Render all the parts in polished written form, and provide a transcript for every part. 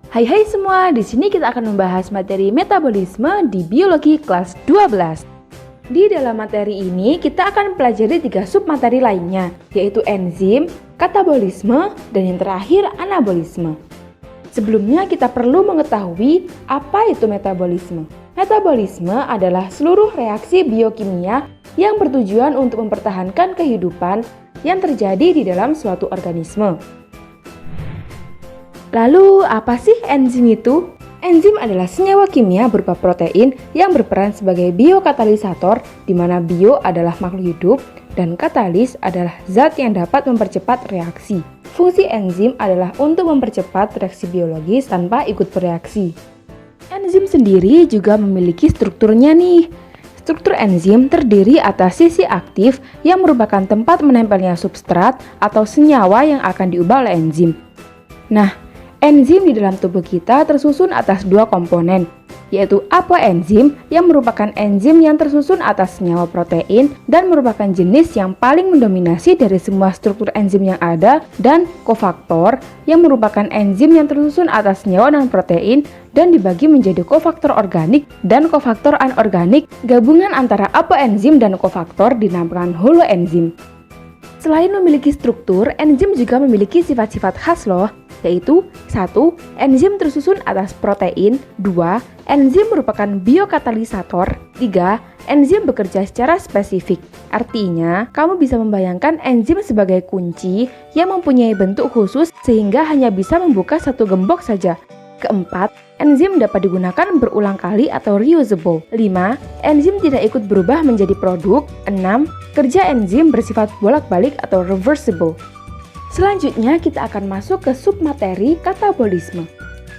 Hai semua, di sini kita akan membahas materi metabolisme di biologi kelas 12. Di dalam materi ini kita akan pelajari 3 submateri lainnya, yaitu enzim, katabolisme, dan yang terakhir anabolisme. Sebelumnya kita perlu mengetahui apa itu metabolisme. Metabolisme adalah seluruh reaksi biokimia yang bertujuan untuk mempertahankan kehidupan yang terjadi di dalam suatu organisme. Lalu, apa sih enzim itu? Enzim adalah senyawa kimia berupa protein yang berperan sebagai biokatalisator, di mana bio adalah makhluk hidup dan katalis adalah zat yang dapat mempercepat reaksi. Fungsi enzim adalah untuk mempercepat reaksi biologis tanpa ikut bereaksi. Enzim sendiri juga memiliki strukturnya nih. Struktur enzim terdiri atas sisi aktif yang merupakan tempat menempelnya substrat atau senyawa yang akan diubah oleh enzim. Nah, enzim di dalam tubuh kita tersusun atas 2 komponen, yaitu apoenzim yang merupakan enzim yang tersusun atas senyawa protein dan merupakan jenis yang paling mendominasi dari semua struktur enzim yang ada, dan kofaktor yang merupakan enzim yang tersusun atas senyawa non-protein dan dibagi menjadi kofaktor organik dan kofaktor anorganik. Gabungan antara apoenzim dan kofaktor dinamakan holoenzim. Selain memiliki struktur, enzim juga memiliki sifat-sifat khas loh, yaitu 1. Enzim tersusun atas protein. 2. Enzim merupakan biokatalisator. 3. Enzim bekerja secara spesifik. Artinya, kamu bisa membayangkan enzim sebagai kunci yang mempunyai bentuk khusus sehingga hanya bisa membuka satu gembok saja. Keempat, enzim dapat digunakan berulang kali atau reusable. 5. Enzim tidak ikut berubah menjadi produk. 6. Kerja enzim bersifat bolak-balik atau reversible. Selanjutnya kita akan masuk ke submateri katabolisme.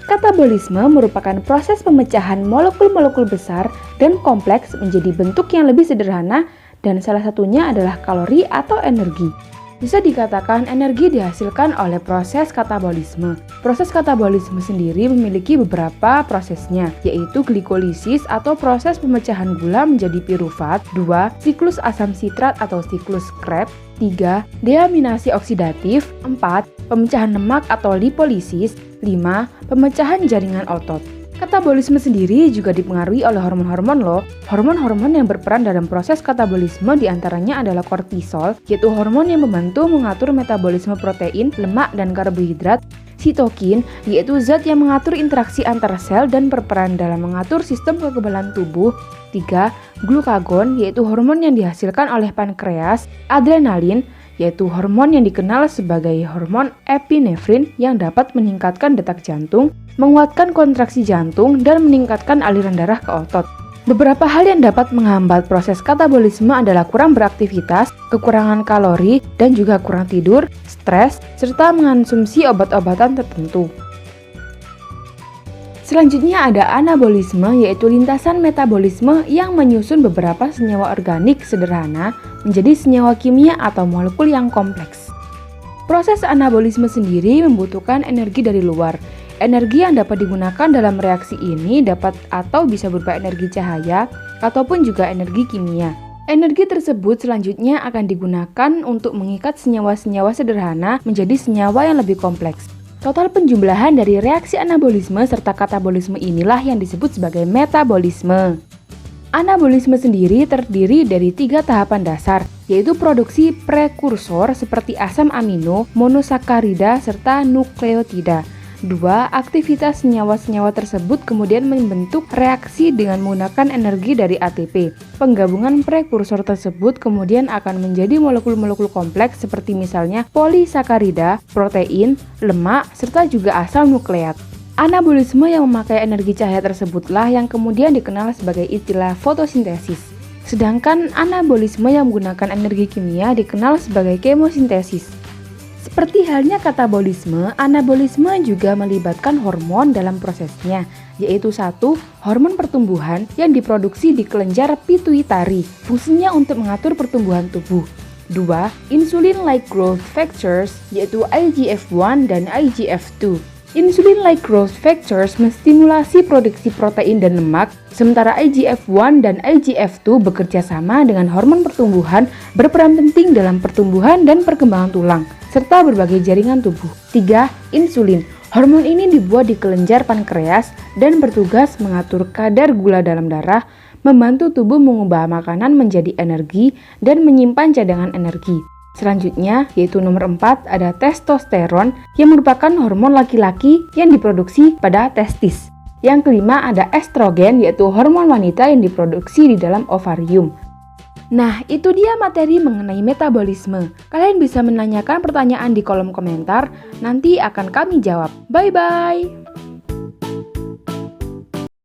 Katabolisme merupakan proses pemecahan molekul-molekul besar dan kompleks menjadi bentuk yang lebih sederhana, dan salah satunya adalah kalori atau energi. Bisa dikatakan energi dihasilkan oleh proses katabolisme. Proses katabolisme sendiri memiliki beberapa prosesnya, yaitu glikolisis atau proses pemecahan gula menjadi pirufat. 2. Siklus asam sitrat atau siklus Krebs. 3. Deaminasi oksidatif. 4. Pemecahan lemak atau lipolisis. 5. Pemecahan jaringan otot. Katabolisme sendiri juga dipengaruhi oleh hormon-hormon loh. Hormon-hormon yang berperan dalam proses katabolisme diantaranya adalah kortisol, yaitu hormon yang membantu mengatur metabolisme protein, lemak, dan karbohidrat. Sitokin, yaitu zat yang mengatur interaksi antar sel dan berperan dalam mengatur sistem kekebalan tubuh. 3. Glukagon, yaitu hormon yang dihasilkan oleh pankreas. Adrenalin, yaitu hormon yang dikenal sebagai hormon epinefrin yang dapat meningkatkan detak jantung, menguatkan kontraksi jantung, dan meningkatkan aliran darah ke otot. Beberapa hal yang dapat menghambat proses katabolisme adalah kurang beraktivitas, kekurangan kalori, dan juga kurang tidur, stres, serta mengonsumsi obat-obatan tertentu. Selanjutnya ada anabolisme, yaitu lintasan metabolisme yang menyusun beberapa senyawa organik sederhana menjadi senyawa kimia atau molekul yang kompleks. Proses anabolisme sendiri membutuhkan energi dari luar. Energi yang dapat digunakan dalam reaksi ini dapat atau bisa berupa energi cahaya ataupun juga energi kimia. Energi tersebut selanjutnya akan digunakan untuk mengikat senyawa-senyawa sederhana menjadi senyawa yang lebih kompleks. Total penjumlahan dari reaksi anabolisme serta katabolisme inilah yang disebut sebagai metabolisme. Anabolisme sendiri terdiri dari 3 tahapan dasar, yaitu produksi prekursor seperti asam amino, monosakarida, serta nukleotida. 2. Aktivitas senyawa-senyawa tersebut kemudian membentuk reaksi dengan menggunakan energi dari ATP. Penggabungan prekursor tersebut kemudian akan menjadi molekul-molekul kompleks seperti misalnya polisakarida, protein, lemak, serta juga asam nukleat. Anabolisme yang memakai energi cahaya tersebutlah yang kemudian dikenal sebagai istilah fotosintesis. Sedangkan anabolisme yang menggunakan energi kimia dikenal sebagai kemosintesis. Seperti halnya katabolisme, anabolisme juga melibatkan hormon dalam prosesnya, yaitu 1. Hormon pertumbuhan yang diproduksi di kelenjar pituitari, fungsinya untuk mengatur pertumbuhan tubuh. 2. Insulin-like growth factors, yaitu IGF-1 dan IGF-2. Insulin-like growth factors menstimulasi produksi protein dan lemak, sementara IGF-1 dan IGF-2 bekerja sama dengan hormon pertumbuhan, berperan penting dalam pertumbuhan dan perkembangan tulang, serta berbagai jaringan tubuh. 3. Insulin. Hormon ini dibuat di kelenjar pankreas dan bertugas mengatur kadar gula dalam darah, membantu tubuh mengubah makanan menjadi energi dan menyimpan cadangan energi. Selanjutnya, yaitu nomor 4, ada testosteron yang merupakan hormon laki-laki yang diproduksi pada testis. Yang kelima, ada estrogen, yaitu hormon wanita yang diproduksi di dalam ovarium. Nah, itu dia materi mengenai metabolisme. Kalian bisa menanyakan pertanyaan di kolom komentar, nanti akan kami jawab. Bye-bye!